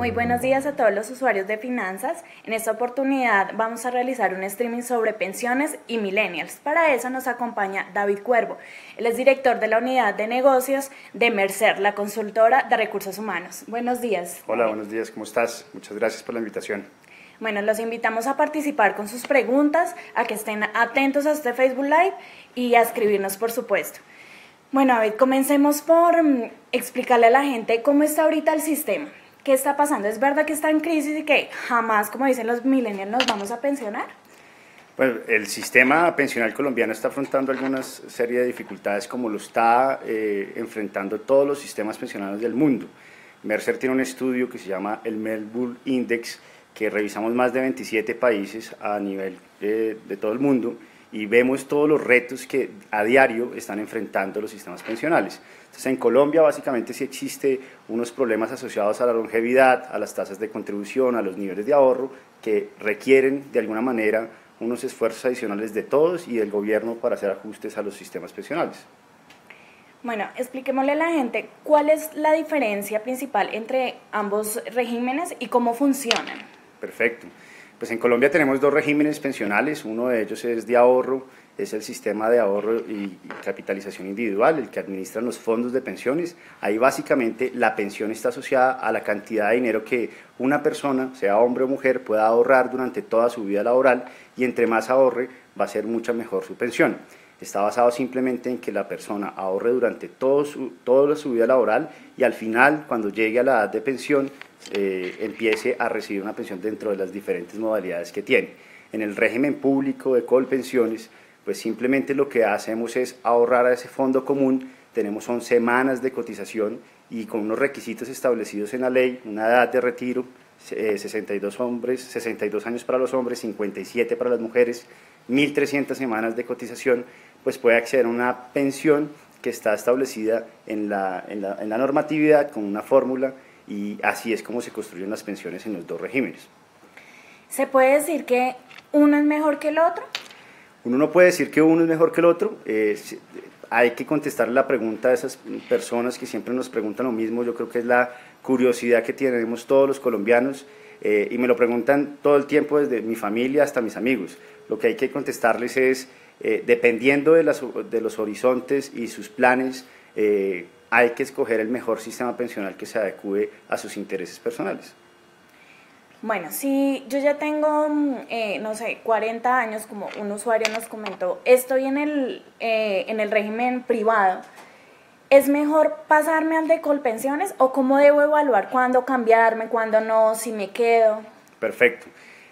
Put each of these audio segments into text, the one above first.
Muy buenos días a todos los usuarios de finanzas. En esta oportunidad vamos a realizar un streaming sobre pensiones y millennials. Para eso nos acompaña David Cuervo. Él es director de la unidad de negocios de Mercer, la consultora de recursos humanos. Buenos días. Hola, buenos días, ¿cómo estás? Muchas gracias por la invitación. Bueno, los invitamos a participar con sus preguntas, a que estén atentos a este Facebook Live y a escribirnos, por supuesto. Bueno, David, comencemos por explicarle a la gente cómo está ahorita el sistema. ¿Qué está pasando? ¿Es verdad que está en crisis y que jamás, como dicen los millennials, nos vamos a pensionar? Bueno, el sistema pensional colombiano está afrontando algunas serie de dificultades como lo está enfrentando todos los sistemas pensionales del mundo. Mercer tiene un estudio que se llama el Melbourne Index, que revisamos más de 27 países a nivel de todo el mundo y vemos todos los retos que a diario están enfrentando los sistemas pensionales. Entonces, en Colombia básicamente sí existe unos problemas asociados a la longevidad, a las tasas de contribución, a los niveles de ahorro, que requieren de alguna manera unos esfuerzos adicionales de todos y del gobierno para hacer ajustes a los sistemas pensionales. Bueno, expliquémosle a la gente cuál es la diferencia principal entre ambos regímenes y cómo funcionan. Perfecto. Pues en Colombia tenemos dos regímenes pensionales, uno de ellos es de ahorro, es el sistema de ahorro y capitalización individual, el que administran los fondos de pensiones. Ahí básicamente la pensión está asociada a la cantidad de dinero que una persona, sea hombre o mujer, pueda ahorrar durante toda su vida laboral y entre más ahorre va a ser mucho mejor su pensión. Está basado simplemente en que la persona ahorre durante toda su vida laboral y al final, cuando llegue a la edad de pensión, empiece a recibir una pensión dentro de las diferentes modalidades que tiene. En el régimen público de Colpensiones, pues simplemente lo que hacemos es ahorrar a ese fondo común, tenemos 11 semanas de cotización y con unos requisitos establecidos en la ley, una edad de retiro, 62 años para los hombres, 57 para las mujeres, 1.300 semanas de cotización, pues puede acceder a una pensión que está establecida en la normatividad con una fórmula y así es como se construyen las pensiones en los dos regímenes. ¿Se puede decir que uno es mejor que el otro? Uno no puede decir que uno es mejor que el otro, hay que contestar la pregunta de esas personas que siempre nos preguntan lo mismo. Yo creo que es la curiosidad que tenemos todos los colombianos y me lo preguntan todo el tiempo desde mi familia hasta mis amigos. Lo que hay que contestarles es, dependiendo de los horizontes y sus planes, hay que escoger el mejor sistema pensional que se adecue a sus intereses personales. Bueno, si yo ya tengo, no sé, 40 años, como un usuario nos comentó, estoy en el régimen privado, ¿es mejor pasarme al de Colpensiones o cómo debo evaluar cuándo cambiarme, cuándo no, si me quedo? Perfecto.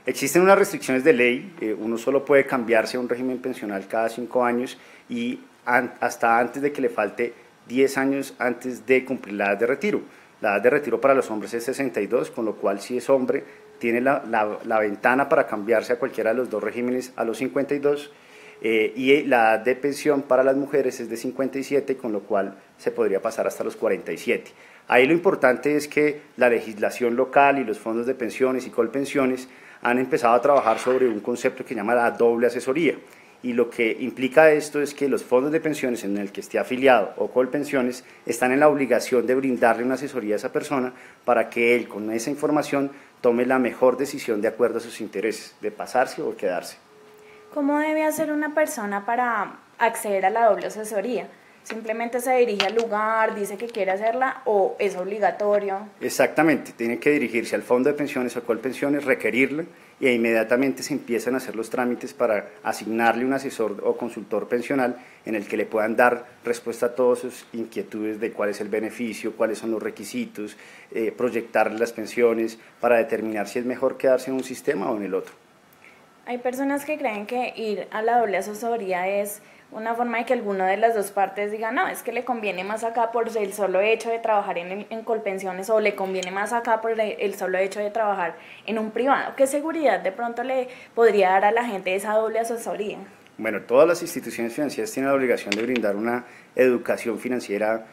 Existen unas restricciones de ley, uno solo puede cambiarse a un régimen pensional cada 5 años y hasta antes de que le falte 10 años antes de cumplir la edad de retiro. La edad de retiro para los hombres es 62, con lo cual si es hombre tiene la ventana para cambiarse a cualquiera de los dos regímenes a los 52 y la edad de pensión para las mujeres es de 57, con lo cual se podría pasar hasta los 47. Ahí lo importante es que la legislación local y los fondos de pensiones y Colpensiones han empezado a trabajar sobre un concepto que se llama la doble asesoría. Y lo que implica esto es que los fondos de pensiones en el que esté afiliado o Colpensiones están en la obligación de brindarle una asesoría a esa persona para que él con esa información tome la mejor decisión de acuerdo a sus intereses, de pasarse o quedarse. ¿Cómo debe hacer una persona para acceder a la doble asesoría? ¿Simplemente se dirige al lugar, dice que quiere hacerla o es obligatorio? Exactamente, tiene que dirigirse al fondo de pensiones o Colpensiones, requerirla y inmediatamente se empiezan a hacer los trámites para asignarle un asesor o consultor pensional en el que le puedan dar respuesta a todas sus inquietudes de cuál es el beneficio, cuáles son los requisitos, proyectarle las pensiones para determinar si es mejor quedarse en un sistema o en el otro. Hay personas que creen que ir a la doble asesoría es una forma de que alguna de las dos partes diga, no, es que le conviene más acá por el solo hecho de trabajar en Colpensiones o le conviene más acá por el solo hecho de trabajar en un privado. ¿Qué seguridad de pronto le podría dar a la gente esa doble asesoría? Bueno, todas las instituciones financieras tienen la obligación de brindar una educación financiera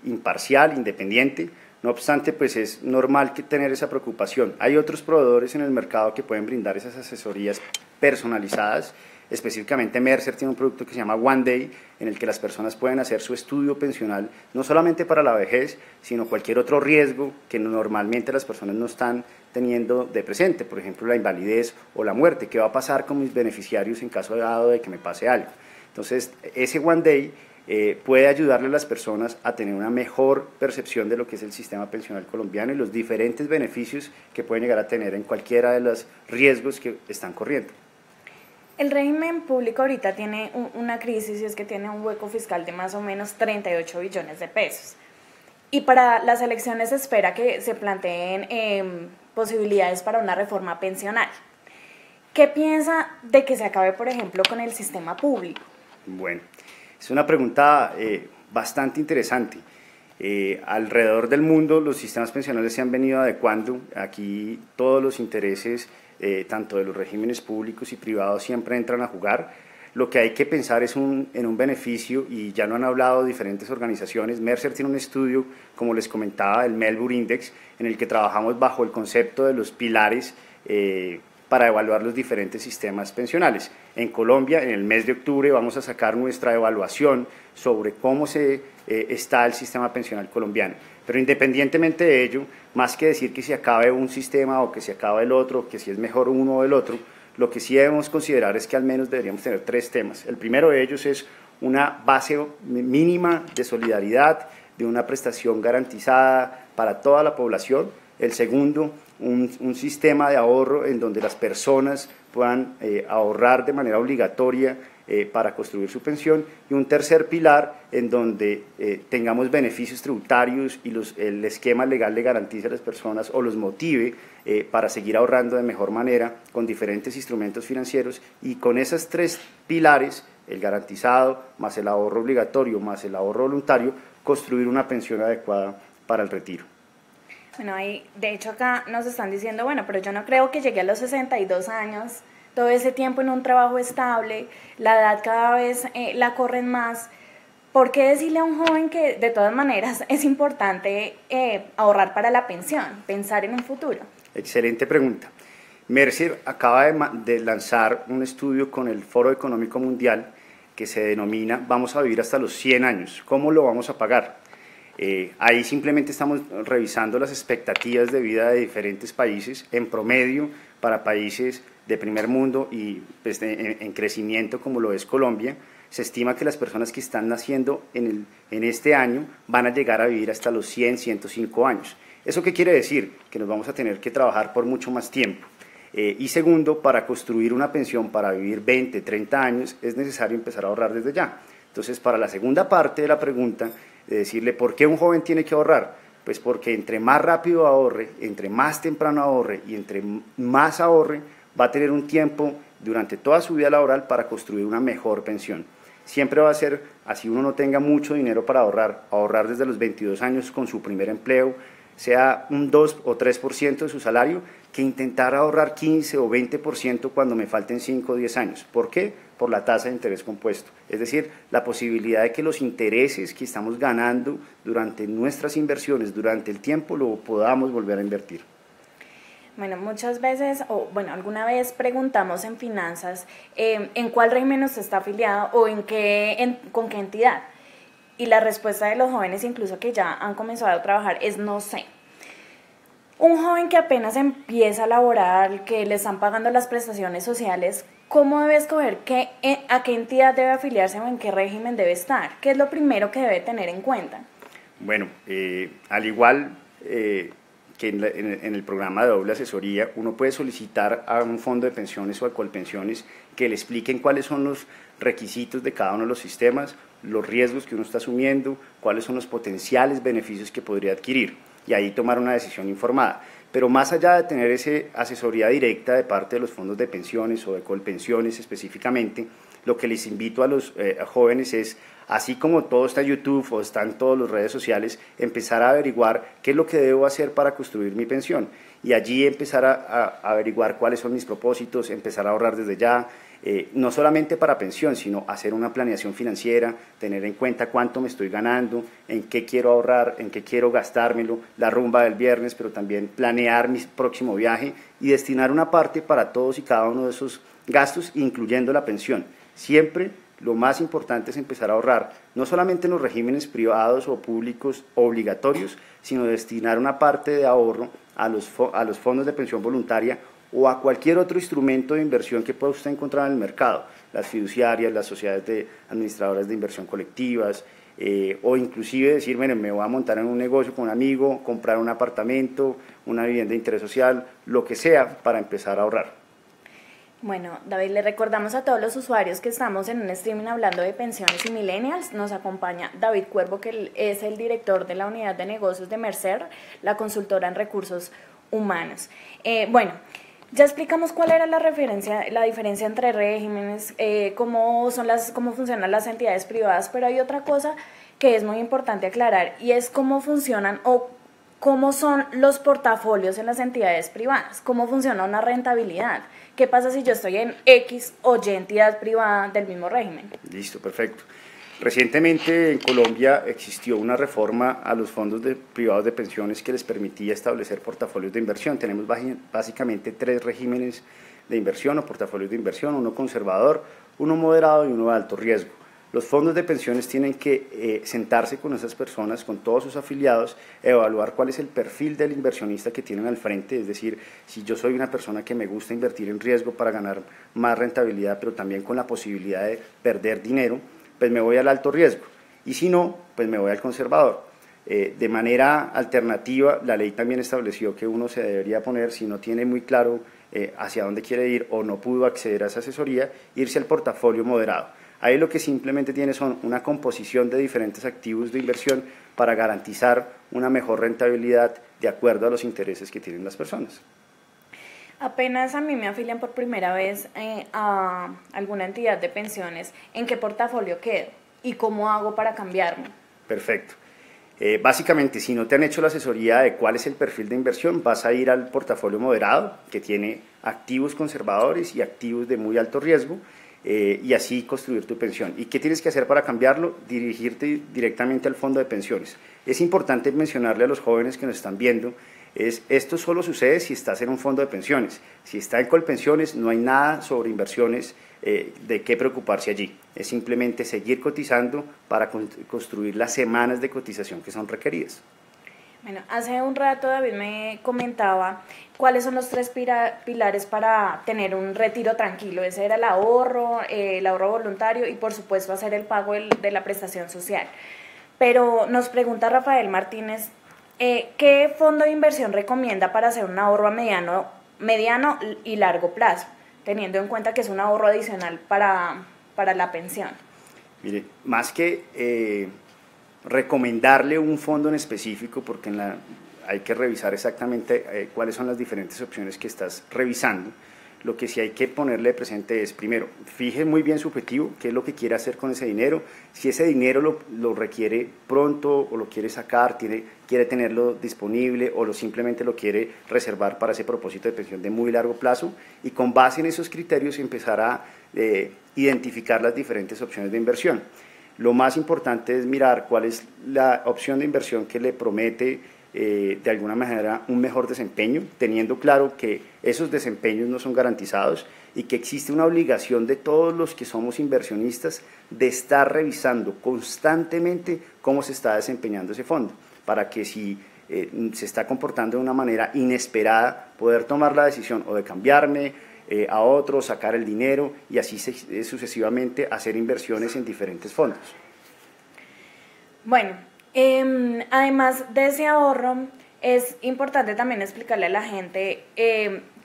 imparcial, independiente. No obstante, pues es normal tener esa preocupación. Hay otros proveedores en el mercado que pueden brindar esas asesorías personalizadas Específicamente Mercer tiene un producto que se llama One Day, en el que las personas pueden hacer su estudio pensional, no solamente para la vejez, sino cualquier otro riesgo que normalmente las personas no están teniendo de presente, por ejemplo la invalidez o la muerte. ¿Qué va a pasar con mis beneficiarios en caso dado de que me pase algo? Entonces, ese One Day puede ayudarle a las personas a tener una mejor percepción de lo que es el sistema pensional colombiano y los diferentes beneficios que pueden llegar a tener en cualquiera de los riesgos que están corriendo. El régimen público ahorita tiene una crisis y es que tiene un hueco fiscal de más o menos 38 billones de pesos. Y para las elecciones se espera que se planteen posibilidades para una reforma pensional. ¿Qué piensa de que se acabe, por ejemplo, con el sistema público? Bueno, es una pregunta bastante interesante. Alrededor del mundo los sistemas pensionales se han venido adecuando. Aquí todos los intereses, tanto de los regímenes públicos y privados, siempre entran a jugar. Lo que hay que pensar es en un beneficio, y ya lo han hablado diferentes organizaciones. Mercer tiene un estudio, como les comentaba, el Melbourne Index, en el que trabajamos bajo el concepto de los pilares para evaluar los diferentes sistemas pensionales. En Colombia, en el mes de octubre, vamos a sacar nuestra evaluación sobre cómo está el sistema pensional colombiano. Pero independientemente de ello, más que decir que se acabe un sistema o que se acabe el otro, que si es mejor uno o el otro, lo que sí debemos considerar es que al menos deberíamos tener 3 temas. El primero de ellos es una base mínima de solidaridad, de una prestación garantizada para toda la población. El segundo, un sistema de ahorro en donde las personas puedan ahorrar de manera obligatoria para construir su pensión, y un tercer pilar en donde tengamos beneficios tributarios y el esquema legal le garantice a las personas o los motive para seguir ahorrando de mejor manera con diferentes instrumentos financieros, y con esos 3 pilares, el garantizado más el ahorro obligatorio más el ahorro voluntario, construir una pensión adecuada para el retiro. Bueno, de hecho acá nos están diciendo, bueno, pero yo no creo que llegue a los 62 años, todo ese tiempo en un trabajo estable, la edad cada vez la corren más. ¿Por qué decirle a un joven que de todas maneras es importante ahorrar para la pensión, pensar en un futuro? Excelente pregunta. Mercer acaba de lanzar un estudio con el Foro Económico Mundial que se denomina Vamos a vivir hasta los 100 años. ¿Cómo lo vamos a pagar? Ahí simplemente estamos revisando las expectativas de vida de diferentes países. En promedio, para países de primer mundo y pues, en crecimiento como lo es Colombia, se estima que las personas que están naciendo en este año van a llegar a vivir hasta los 100, 105 años. ¿Eso qué quiere decir? Que nos vamos a tener que trabajar por mucho más tiempo. Y segundo, para construir una pensión para vivir 20, 30 años es necesario empezar a ahorrar desde ya. Entonces, para la segunda parte de la pregunta, de decirle por qué un joven tiene que ahorrar, pues porque entre más rápido ahorre, entre más temprano ahorre y entre más ahorre, va a tener un tiempo durante toda su vida laboral para construir una mejor pensión. Siempre va a ser, así uno no tenga mucho dinero para ahorrar desde los 22 años con su primer empleo, sea un 2 o 3% de su salario, que intentar ahorrar 15 o 20% cuando me falten 5 o 10 años. ¿Por qué? Por la tasa de interés compuesto. Es decir, la posibilidad de que los intereses que estamos ganando durante nuestras inversiones, durante el tiempo, lo podamos volver a invertir. Bueno, muchas veces, alguna vez preguntamos en finanzas en cuál régimen usted está afiliado o con qué entidad. Y la respuesta de los jóvenes, incluso que ya han comenzado a trabajar, es no sé. Un joven que apenas empieza a laborar, que le están pagando las prestaciones sociales, ¿cómo debe escoger a qué entidad debe afiliarse o en qué régimen debe estar? ¿Qué es lo primero que debe tener en cuenta? Bueno, al igual que en el programa de doble asesoría, uno puede solicitar a un fondo de pensiones o a Colpensiones que le expliquen cuáles son los requisitos de cada uno de los sistemas, los riesgos que uno está asumiendo, cuáles son los potenciales beneficios que podría adquirir, y ahí tomar una decisión informada. Pero más allá de tener esa asesoría directa de parte de los fondos de pensiones o de Colpensiones específicamente, lo que les invito a los jóvenes es, así como todo está en YouTube o está en todas las redes sociales, empezar a averiguar qué es lo que debo hacer para construir mi pensión, y allí empezar a averiguar cuáles son mis propósitos, empezar a ahorrar desde ya, no solamente para pensión, sino hacer una planeación financiera, tener en cuenta cuánto me estoy ganando, en qué quiero ahorrar, en qué quiero gastármelo, la rumba del viernes, pero también planear mi próximo viaje y destinar una parte para todos y cada uno de esos gastos, incluyendo la pensión. Siempre lo más importante es empezar a ahorrar, no solamente en los regímenes privados o públicos obligatorios, sino destinar una parte de ahorro a los fondos de pensión voluntaria o a cualquier otro instrumento de inversión que pueda usted encontrar en el mercado, las fiduciarias, las sociedades administradoras de inversión colectivas, o inclusive decir, bueno, me voy a montar en un negocio con un amigo, comprar un apartamento, una vivienda de interés social, lo que sea, para empezar a ahorrar. Bueno, David, le recordamos a todos los usuarios que estamos en un streaming hablando de pensiones y millennials. Nos acompaña David Cuervo, que es el director de la unidad de negocios de Mercer, la consultora en recursos humanos. Bueno, ya explicamos cuál era la diferencia entre regímenes, cómo funcionan las entidades privadas, pero hay otra cosa que es muy importante aclarar y es cómo funcionan o cómo son los portafolios en las entidades privadas, cómo funciona una rentabilidad. ¿Qué pasa si yo estoy en X o Y entidad privada del mismo régimen? Listo, perfecto. Recientemente en Colombia existió una reforma a los fondos privados de pensiones que les permitía establecer portafolios de inversión. Tenemos básicamente 3 regímenes de inversión o portafolios de inversión, uno conservador, uno moderado y uno de alto riesgo. Los fondos de pensiones tienen que sentarse con esas personas, con todos sus afiliados, evaluar cuál es el perfil del inversionista que tienen al frente, es decir, si yo soy una persona que me gusta invertir en riesgo para ganar más rentabilidad, pero también con la posibilidad de perder dinero, pues me voy al alto riesgo, y si no, pues me voy al conservador. De manera alternativa, la ley también estableció que uno se debería poner, si no tiene muy claro hacia dónde quiere ir o no pudo acceder a esa asesoría, irse al portafolio moderado. Ahí lo que simplemente tiene son una composición de diferentes activos de inversión para garantizar una mejor rentabilidad de acuerdo a los intereses que tienen las personas. Apenas a mí me afilian por primera vez a alguna entidad de pensiones, ¿en qué portafolio quedo? ¿Y cómo hago para cambiarme? Perfecto. Básicamente, si no te han hecho la asesoría de cuál es el perfil de inversión, vas a ir al portafolio moderado, que tiene activos conservadores y activos de muy alto riesgo, y así construir tu pensión. ¿Y qué tienes que hacer para cambiarlo? Dirigirte directamente al fondo de pensiones. Es importante mencionarle a los jóvenes que nos están viendo, esto solo sucede si estás en un fondo de pensiones. Si está en Colpensiones, no hay nada sobre inversiones de qué preocuparse allí. Es simplemente seguir cotizando para construir las semanas de cotización que son requeridas. Bueno, hace un rato David me comentaba cuáles son los 3 pilares para tener un retiro tranquilo. Ese era el ahorro voluntario y por supuesto hacer el pago de la prestación social. Pero nos pregunta Rafael Martínez, ¿qué fondo de inversión recomienda para hacer un ahorro a mediano y largo plazo, teniendo en cuenta que es un ahorro adicional para la pensión? Mire, más que recomendarle un fondo en específico, porque hay que revisar exactamente cuáles son las diferentes opciones que estás revisando. Lo que sí hay que ponerle presente es, primero, fije muy bien su objetivo, qué es lo que quiere hacer con ese dinero, si ese dinero lo requiere pronto o lo quiere sacar, quiere tenerlo disponible o simplemente lo quiere reservar para ese propósito de pensión de muy largo plazo, y con base en esos criterios empezar a identificar las diferentes opciones de inversión. Lo más importante es mirar cuál es la opción de inversión que le promete de alguna manera un mejor desempeño, teniendo claro que esos desempeños no son garantizados y que existe una obligación de todos los que somos inversionistas de estar revisando constantemente cómo se está desempeñando ese fondo, para que si se está comportando de una manera inesperada, poder tomar la decisión o de cambiarme a otro, sacar el dinero y así sucesivamente hacer inversiones en diferentes fondos. Bueno, además de ese ahorro, es importante también explicarle a la gente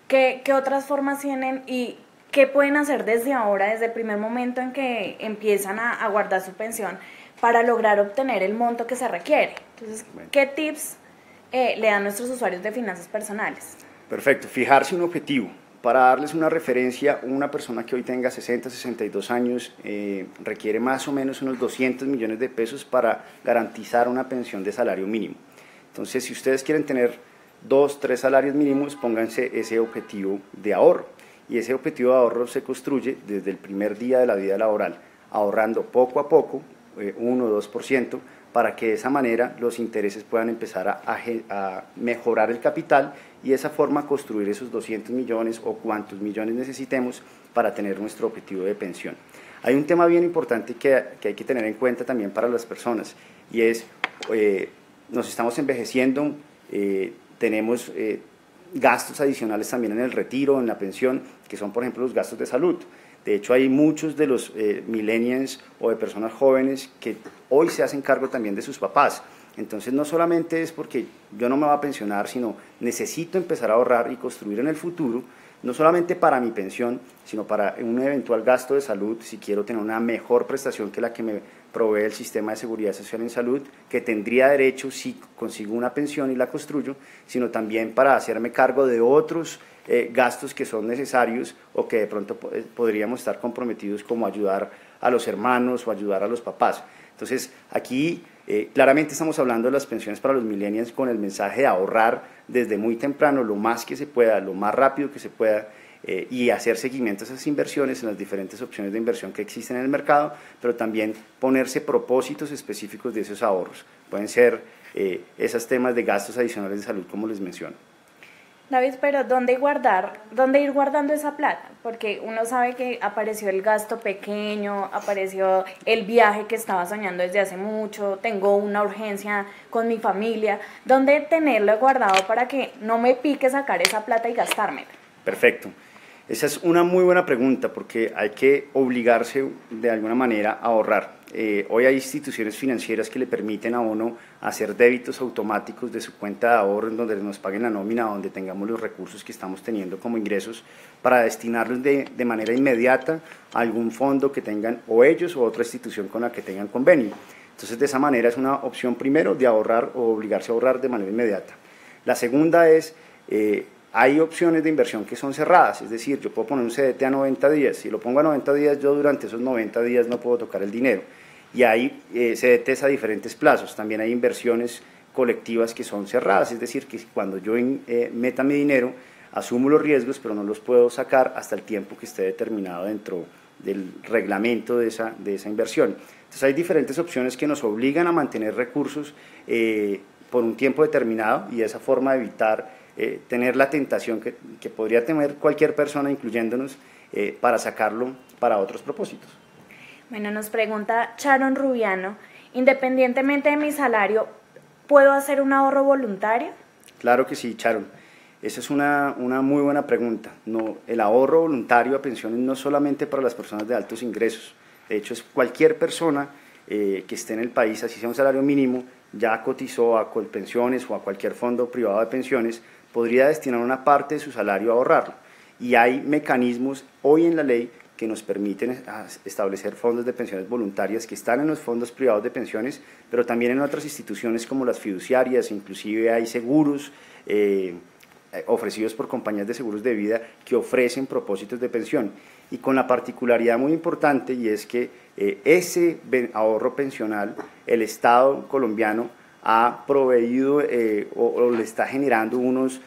qué otras formas tienen y qué pueden hacer desde ahora, desde el primer momento en que empiezan a guardar su pensión, para lograr obtener el monto que se requiere. Entonces, ¿qué tips le dan a nuestros usuarios de finanzas personales? Perfecto, fijarse un objetivo. Para darles una referencia, una persona que hoy tenga 60, 62 años requiere más o menos unos 200 millones de pesos para garantizar una pensión de salario mínimo. Entonces, si ustedes quieren tener 2, 3 salarios mínimos, pónganse ese objetivo de ahorro. Y ese objetivo de ahorro se construye desde el primer día de la vida laboral, ahorrando poco a poco, 1 o 2%, para que de esa manera los intereses puedan empezar a mejorar el capital y de esa forma construir esos 200 millones o cuantos millones necesitemos para tener nuestro objetivo de pensión. Hay un tema bien importante que hay que tener en cuenta también para las personas y es, nos estamos envejeciendo, tenemos gastos adicionales también en el retiro, en la pensión, que son por ejemplo los gastos de salud. De hecho, hay muchos de los millennials o de personas jóvenes que hoy se hacen cargo también de sus papás. Entonces, no solamente es porque yo no me voy a pensionar, sino necesito empezar a ahorrar y construir en el futuro, no solamente para mi pensión, sino para un eventual gasto de salud, si quiero tener una mejor prestación que la que me provee el sistema de seguridad social en salud, que tendría derecho si consigo una pensión y la construyo, sino también para hacerme cargo de otros gastos que son necesarios o que de pronto podríamos estar comprometidos, como ayudar a los hermanos o ayudar a los papás. Entonces, aquí claramente estamos hablando de las pensiones para los millennials con el mensaje de ahorrar desde muy temprano, lo más que se pueda, lo más rápido que se pueda, y hacer seguimiento a esas inversiones en las diferentes opciones de inversión que existen en el mercado, pero también ponerse propósitos específicos de esos ahorros. Pueden ser esos temas de gastos adicionales de salud, como les menciono. David, pero ¿dónde ir guardando esa plata? Porque uno sabe que apareció el gasto pequeño, apareció el viaje que estaba soñando desde hace mucho, tengo una urgencia con mi familia. ¿Dónde tenerlo guardado para que no me pique sacar esa plata y gastármela? Perfecto. Esa es una muy buena pregunta porque hay que obligarse de alguna manera a ahorrar. Hoy hay instituciones financieras que le permiten a uno hacer débitos automáticos de su cuenta de ahorro en donde nos paguen la nómina, donde tengamos los recursos que estamos teniendo como ingresos para destinarlos de manera inmediata a algún fondo que tengan o ellos o otra institución con la que tengan convenio. Entonces, de esa manera es una opción primero de ahorrar o obligarse a ahorrar de manera inmediata. La segunda es, hay opciones de inversión que son cerradas, es decir, yo puedo poner un CDT a 90 días, si lo pongo a 90 días, yo durante esos 90 días no puedo tocar el dinero. Y hay CDTs a diferentes plazos, también hay inversiones colectivas que son cerradas, es decir, que cuando yo meta mi dinero, asumo los riesgos, pero no los puedo sacar hasta el tiempo que esté determinado dentro del reglamento de esa inversión. Entonces hay diferentes opciones que nos obligan a mantener recursos por un tiempo determinado y de esa forma evitar tener la tentación que podría tener cualquier persona, incluyéndonos, para sacarlo para otros propósitos. Bueno, nos pregunta Sharon Rubiano, independientemente de mi salario, ¿puedo hacer un ahorro voluntario? Claro que sí, Sharon. Esa es una muy buena pregunta. No, el ahorro voluntario a pensiones no solamente para las personas de altos ingresos, de hecho es cualquier persona que esté en el país, así sea un salario mínimo, ya cotizó a Colpensiones o a cualquier fondo privado de pensiones, podría destinar una parte de su salario a ahorrarlo. Y hay mecanismos hoy en la ley que nos permiten establecer fondos de pensiones voluntarias que están en los fondos privados de pensiones, pero también en otras instituciones como las fiduciarias, inclusive hay seguros ofrecidos por compañías de seguros de vida que ofrecen propósitos de pensión. Y con la particularidad muy importante, y es que ese ahorro pensional, el Estado colombiano ha proveído o le está generando unos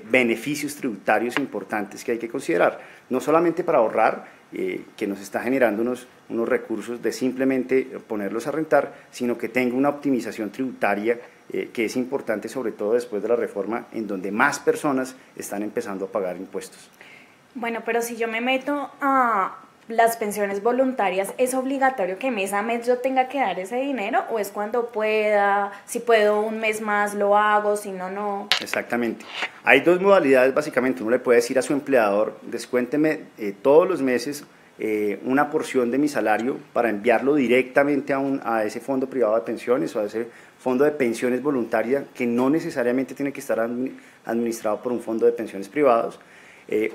beneficios tributarios importantes que hay que considerar, no solamente para ahorrar, que nos está generando unos recursos de simplemente ponerlos a rentar, sino que tenga una optimización tributaria que es importante, sobre todo después de la reforma, en donde más personas están empezando a pagar impuestos. Bueno, pero si yo me meto a las pensiones voluntarias, ¿es obligatorio que mes a mes yo tenga que dar ese dinero o es cuando pueda? Si puedo un mes más lo hago, si no, no. Exactamente. Hay dos modalidades básicamente. Uno le puede decir a su empleador, descuénteme todos los meses una porción de mi salario para enviarlo directamente a ese fondo privado de pensiones o a ese fondo de pensiones voluntaria que no necesariamente tiene que estar administrado por un fondo de pensiones privados.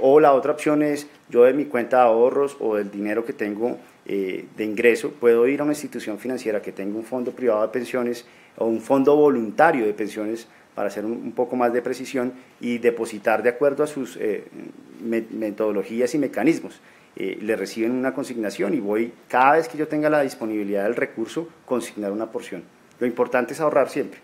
O la otra opción es, yo de mi cuenta de ahorros o del dinero que tengo de ingreso, puedo ir a una institución financiera que tenga un fondo privado de pensiones o un fondo voluntario de pensiones, para hacer un poco más de precisión, y depositar de acuerdo a sus metodologías y mecanismos. Le reciben una consignación y voy, cada vez que yo tenga la disponibilidad del recurso, consignar una porción. Lo importante es ahorrar siempre.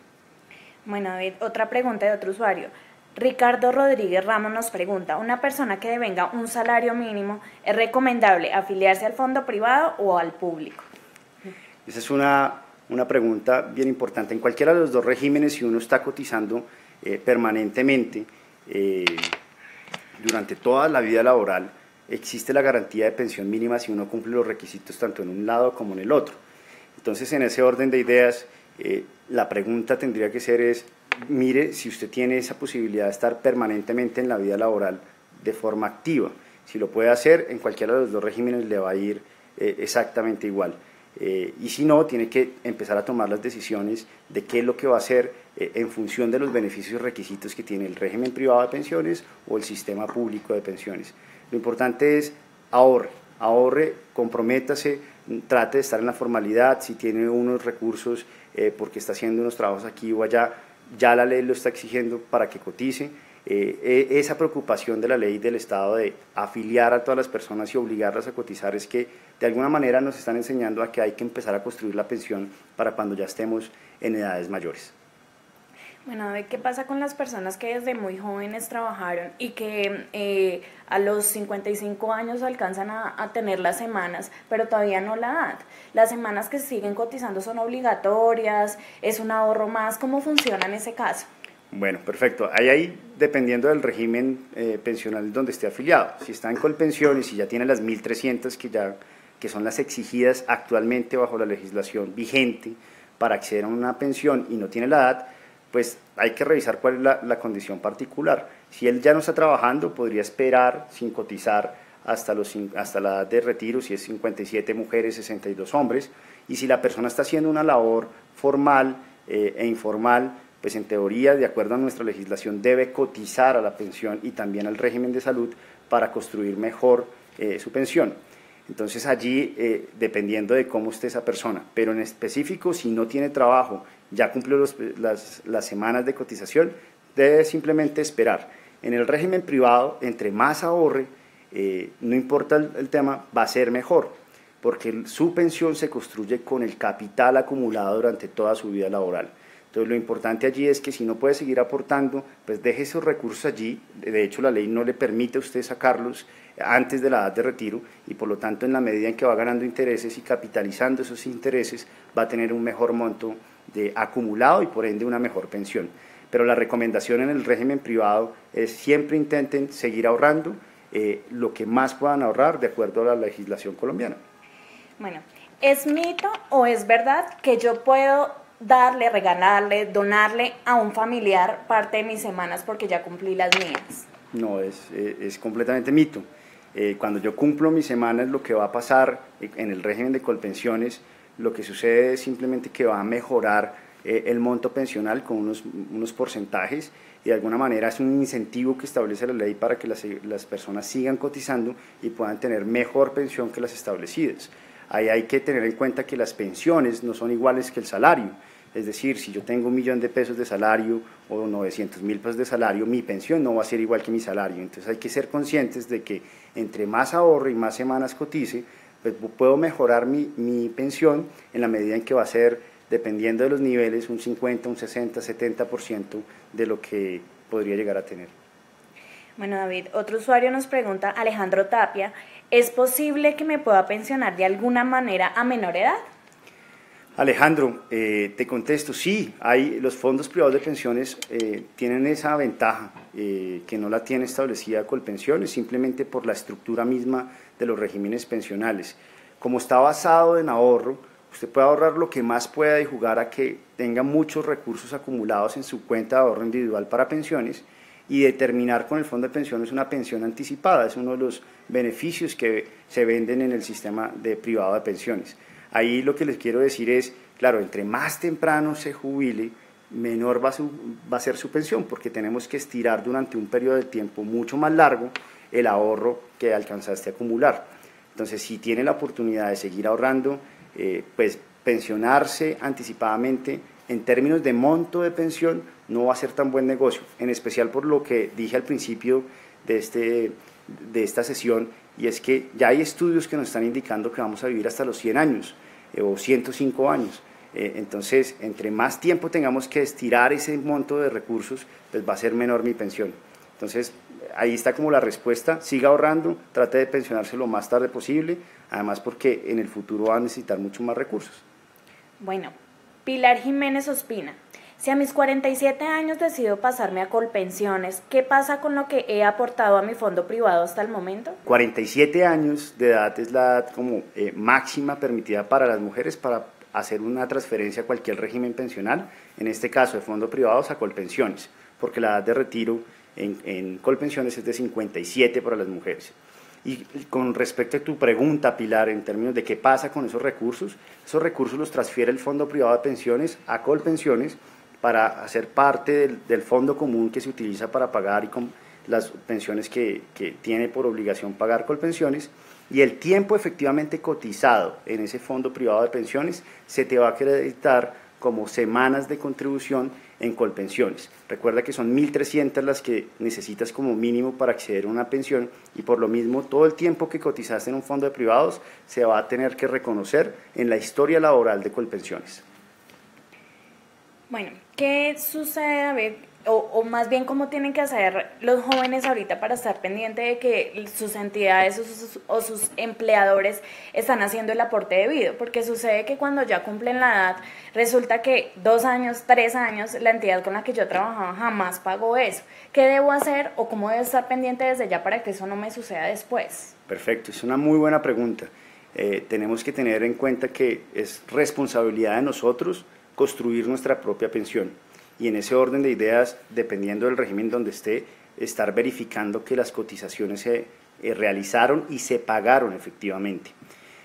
Bueno, David, otra pregunta de otro usuario. Ricardo Rodríguez Ramos nos pregunta, ¿una persona que devenga un salario mínimo es recomendable afiliarse al fondo privado o al público? Esa es una una pregunta bien importante. En cualquiera de los dos regímenes, si uno está cotizando permanentemente durante toda la vida laboral, existe la garantía de pensión mínima si uno cumple los requisitos tanto en un lado como en el otro. Entonces, en ese orden de ideas, la pregunta tendría que ser mire si usted tiene esa posibilidad de estar permanentemente en la vida laboral de forma activa. Si lo puede hacer, en cualquiera de los dos regímenes le va a ir exactamente igual. Y si no, tiene que empezar a tomar las decisiones de qué es lo que va a hacer en función de los beneficios y requisitos que tiene el régimen privado de pensiones o el sistema público de pensiones. Lo importante es ahorre, comprométase, trate de estar en la formalidad. Si tiene unos recursos porque está haciendo unos trabajos aquí o allá, ya la ley lo está exigiendo para que cotice. Esa preocupación de la ley del Estado de afiliar a todas las personas y obligarlas a cotizar es que de alguna manera nos están enseñando a que hay que empezar a construir la pensión para cuando ya estemos en edades mayores. Bueno, ¿qué pasa con las personas que desde muy jóvenes trabajaron y que a los 55 años alcanzan a tener las semanas, pero todavía no la dan? Las semanas que siguen cotizando son obligatorias, es un ahorro más. ¿Cómo funciona en ese caso? Bueno, perfecto. Ahí, dependiendo del régimen pensional donde esté afiliado. Si está en Colpensión y si ya tiene las 1.300 que son las exigidas actualmente bajo la legislación vigente para acceder a una pensión y no tiene la edad, pues hay que revisar cuál es la condición particular. Si él ya no está trabajando, podría esperar sin cotizar hasta la edad de retiro, si es 57 mujeres, 62 hombres, y si la persona está haciendo una labor formal e informal, pues en teoría, de acuerdo a nuestra legislación, debe cotizar a la pensión y también al régimen de salud para construir mejor su pensión. Entonces allí, dependiendo de cómo esté esa persona, pero en específico, si no tiene trabajo, ya cumplió las semanas de cotización, debe simplemente esperar. En el régimen privado, entre más ahorre, no importa el tema, va a ser mejor, porque su pensión se construye con el capital acumulado durante toda su vida laboral. Entonces lo importante allí es que si no puede seguir aportando, pues deje esos recursos allí. De hecho, la ley no le permite a usted sacarlos antes de la edad de retiro y por lo tanto en la medida en que va ganando intereses y capitalizando esos intereses va a tener un mejor monto de acumulado y por ende una mejor pensión. Pero la recomendación en el régimen privado es siempre intenten seguir ahorrando lo que más puedan ahorrar de acuerdo a la legislación colombiana. Bueno, ¿es mito o es verdad que yo puedo darle, regalarle, donarle a un familiar parte de mis semanas porque ya cumplí las mías? No, es completamente mito. Cuando yo cumplo mis semanas, lo que va a pasar en el régimen de Colpensiones, lo que sucede es simplemente que va a mejorar el monto pensional con unos porcentajes y de alguna manera es un incentivo que establece la ley para que las personas sigan cotizando y puedan tener mejor pensión que las establecidas. Ahí hay que tener en cuenta que las pensiones no son iguales que el salario. Es decir, si yo tengo 1.000.000 de pesos de salario o 900.000 pesos de salario, mi pensión no va a ser igual que mi salario. Entonces hay que ser conscientes de que entre más ahorro y más semanas cotice, pues puedo mejorar mi pensión en la medida en que va a ser, dependiendo de los niveles, un 50, un 60, 70% de lo que podría llegar a tener. Bueno, David, otro usuario nos pregunta, Alejandro Tapia, ¿es posible que me pueda pensionar de alguna manera a menor edad? Alejandro, te contesto, sí, los fondos privados de pensiones tienen esa ventaja que no la tiene establecida Colpensiones, simplemente por la estructura misma de los regímenes pensionales. Como está basado en ahorro, usted puede ahorrar lo que más pueda y jugar a que tenga muchos recursos acumulados en su cuenta de ahorro individual para pensiones y determinar con el fondo de pensiones una pensión anticipada. Es uno de los beneficios que se venden en el sistema privado de pensiones. Ahí lo que les quiero decir es, claro, entre más temprano se jubile, menor va a ser su pensión, porque tenemos que estirar durante un periodo de tiempo mucho más largo el ahorro que alcanzaste a acumular. Entonces, si tiene la oportunidad de seguir ahorrando, pues pensionarse anticipadamente en términos de monto de pensión no va a ser tan buen negocio, en especial por lo que dije al principio de esta sesión, y es que ya hay estudios que nos están indicando que vamos a vivir hasta los 100 años o 105 años. Entonces, entre más tiempo tengamos que estirar ese monto de recursos, pues va a ser menor mi pensión. Entonces, ahí está como la respuesta, siga ahorrando, trate de pensionarse lo más tarde posible, además porque en el futuro va a necesitar mucho más recursos. Bueno, Pilar Jiménez Ospina. Si a mis 47 años decido pasarme a Colpensiones, ¿qué pasa con lo que he aportado a mi fondo privado hasta el momento? 47 años de edad es la edad como máxima permitida para las mujeres para hacer una transferencia a cualquier régimen pensional, en este caso de fondos privados a Colpensiones, porque la edad de retiro en Colpensiones es de 57 para las mujeres. Y con respecto a tu pregunta, Pilar, en términos de qué pasa con esos recursos los transfiere el fondo privado de pensiones a Colpensiones para hacer parte del fondo común que se utiliza para pagar y con las pensiones que tiene por obligación pagar Colpensiones, y el tiempo efectivamente cotizado en ese fondo privado de pensiones se te va a acreditar como semanas de contribución en Colpensiones. Recuerda que son 1.300 las que necesitas como mínimo para acceder a una pensión, y por lo mismo todo el tiempo que cotizaste en un fondo de privados se va a tener que reconocer en la historia laboral de Colpensiones. Bueno, ¿qué sucede, David? O más bien, ¿cómo tienen que hacer los jóvenes ahorita para estar pendiente de que sus entidades o sus empleadores están haciendo el aporte debido? Porque sucede que cuando ya cumplen la edad, resulta que 2 años, 3 años, la entidad con la que yo trabajaba jamás pagó eso. ¿Qué debo hacer o cómo debo estar pendiente desde ya para que eso no me suceda después? Perfecto, es una muy buena pregunta. Tenemos que tener en cuenta que es responsabilidad de nosotros construir nuestra propia pensión, y en ese orden de ideas, dependiendo del régimen donde esté, estar verificando que las cotizaciones se realizaron y se pagaron efectivamente.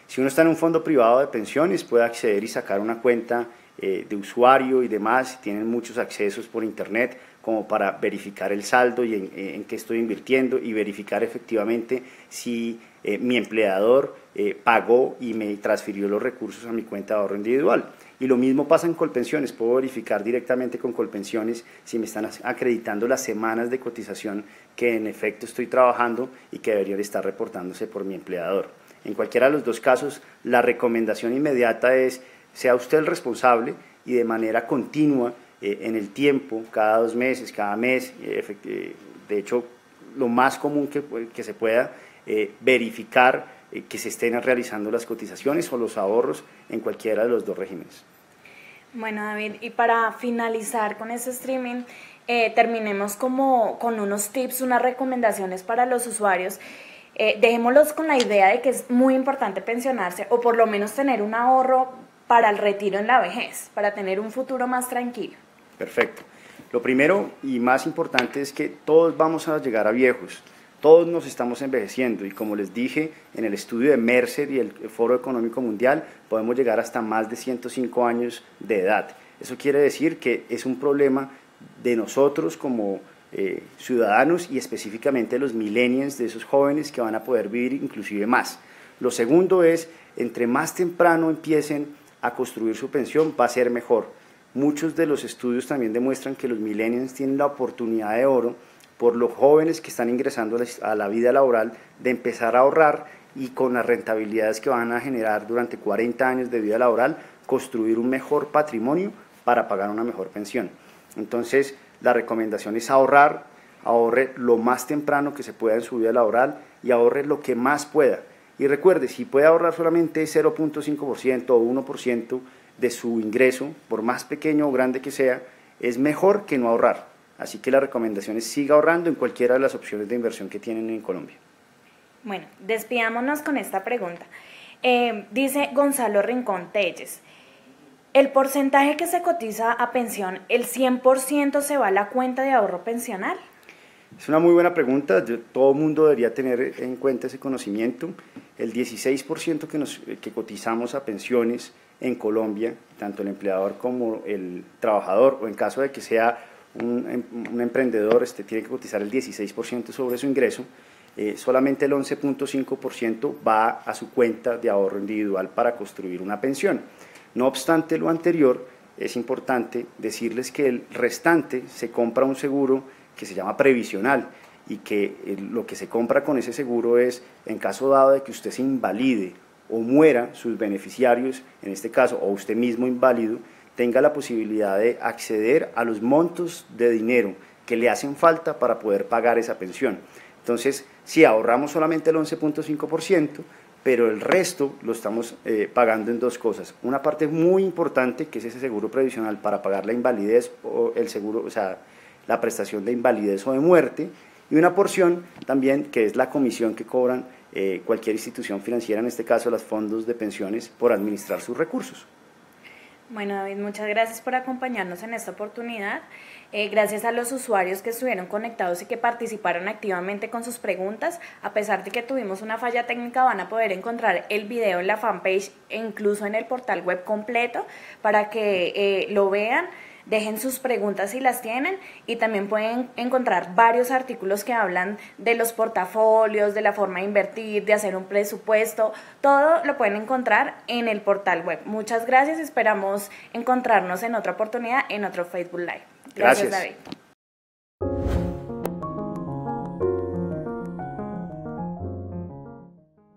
Si uno está en un fondo privado de pensiones, puede acceder y sacar una cuenta de usuario y demás, tienen muchos accesos por internet como para verificar el saldo y en qué estoy invirtiendo, y verificar efectivamente si mi empleador pagó y me transfirió los recursos a mi cuenta de ahorro individual. Y lo mismo pasa en Colpensiones, puedo verificar directamente con Colpensiones si me están acreditando las semanas de cotización que en efecto estoy trabajando y que deberían estar reportándose por mi empleador. En cualquiera de los dos casos, la recomendación inmediata es: sea usted el responsable y de manera continua, en el tiempo, cada 2 meses, cada mes, de hecho, lo más común que se pueda, verificar que se estén realizando las cotizaciones o los ahorros en cualquiera de los dos regímenes. Bueno, David, y para finalizar con este streaming, terminemos como con unos tips, unas recomendaciones para los usuarios. Dejémoslos con la idea de que es muy importante pensionarse, o por lo menos tener un ahorro para el retiro en la vejez, para tener un futuro más tranquilo. Perfecto. Lo primero y más importante es que todos vamos a llegar a viejos. Todos nos estamos envejeciendo, y como les dije, en el estudio de Mercer y el Foro Económico Mundial podemos llegar hasta más de 105 años de edad. Eso quiere decir que es un problema de nosotros como ciudadanos, y específicamente los millennials, de esos jóvenes que van a poder vivir inclusive más. Lo segundo es, entre más temprano empiecen a construir su pensión, va a ser mejor. Muchos de los estudios también demuestran que los millennials tienen la oportunidad de oro, por los jóvenes que están ingresando a la vida laboral, de empezar a ahorrar, y con las rentabilidades que van a generar durante 40 años de vida laboral, construir un mejor patrimonio para pagar una mejor pensión. Entonces, la recomendación es ahorrar, ahorre lo más temprano que se pueda en su vida laboral y ahorre lo que más pueda. Y recuerde, si puede ahorrar solamente 0.5% o 1% de su ingreso, por más pequeño o grande que sea, es mejor que no ahorrar. Así que la recomendación es: siga ahorrando en cualquiera de las opciones de inversión que tienen en Colombia. Bueno, despidámonos con esta pregunta. Dice Gonzalo Rincón Telles: ¿el porcentaje que se cotiza a pensión, el 100% se va a la cuenta de ahorro pensional? Es una muy buena pregunta. Todo el mundo debería tener en cuenta ese conocimiento. El 16% que cotizamos a pensiones en Colombia, tanto el empleador como el trabajador, o en caso de que sea un emprendedor, tiene que cotizar el 16% sobre su ingreso. Solamente el 11.5% va a su cuenta de ahorro individual para construir una pensión. No obstante lo anterior, es importante decirles que el restante se compra un seguro que se llama previsional, y que lo que se compra con ese seguro es, en caso dado de que usted se invalide o muera, sus beneficiarios, en este caso, o usted mismo inválido, tenga la posibilidad de acceder a los montos de dinero que le hacen falta para poder pagar esa pensión. Entonces, si ahorramos solamente el 11.5%, pero el resto lo estamos pagando en dos cosas. Una parte muy importante, que es ese seguro previsional para pagar la invalidez o el seguro, o sea, la prestación de invalidez o de muerte, y una porción también que es la comisión que cobran cualquier institución financiera, en este caso los fondos de pensiones, por administrar sus recursos. Bueno, David, muchas gracias por acompañarnos en esta oportunidad. Gracias a los usuarios que estuvieron conectados y que participaron activamente con sus preguntas. A pesar de que tuvimos una falla técnica, van a poder encontrar el video en la fanpage e incluso en el portal web completo para que lo vean. Dejen sus preguntas si las tienen y también pueden encontrar varios artículos que hablan de los portafolios, de la forma de invertir, de hacer un presupuesto. Todo lo pueden encontrar en el portal web. Muchas gracias, esperamos encontrarnos en otra oportunidad en otro Facebook Live. Gracias, David.